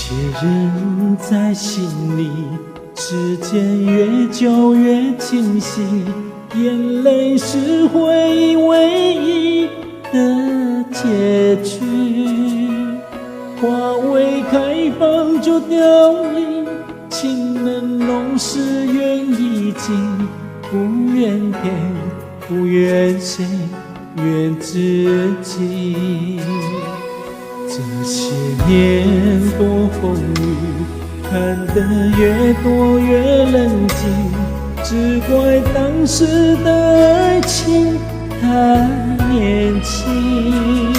些人在心里，时间越久越清晰，眼泪是回忆唯一的结局。花未开放就凋零，情能浓时缘已尽，不怨天，不怨谁，怨自己。这些年多风雨，看得越多越冷静，只怪当时的爱情太年轻。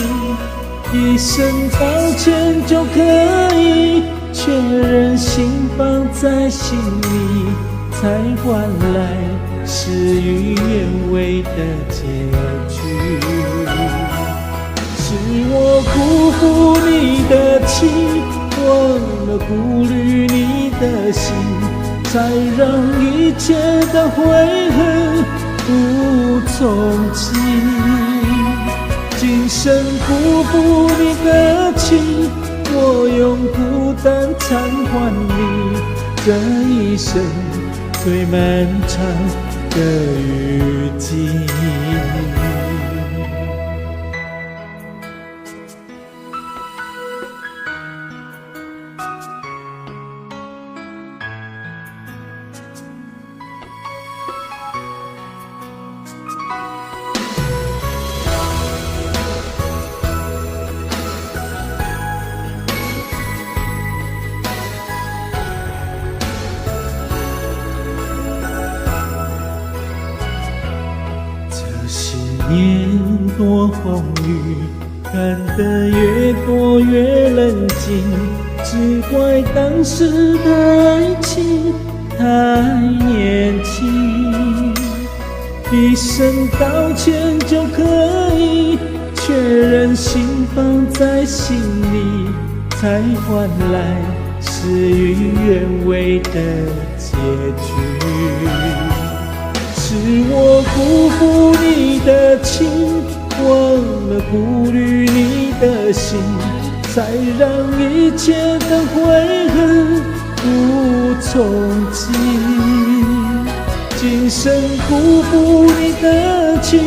一声抱歉就可以确认心放在心里，才换来事与愿违的结局。是我辜负你的情，忘了顾虑你的心，才让一切的悔恨无从记。今生辜负你的情，我用孤单偿还你这一生最漫长的雨季。年多风雨，看得越多越冷静，只怪当时的爱情太年轻。一声道歉就可以确认心放在心里，才换来事与愿违的结局。是我辜负你的情，忘了顾虑你的心，才让一切的悔恨无从记。今生辜负你的情，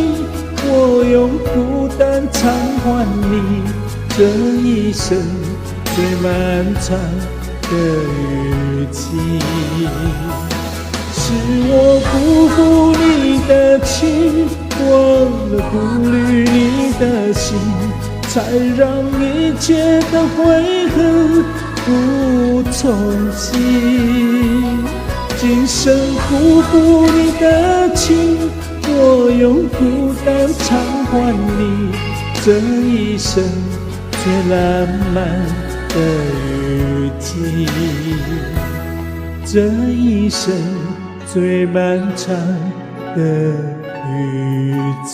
我用孤单偿还你这一生最漫长的雨季。是我辜负你的情，忘了顾虑你的心，才让一切的悔恨无从记。今生辜负你的情，我用孤单偿还你这一生最浪漫的雨季，这一生最漫长的雨季。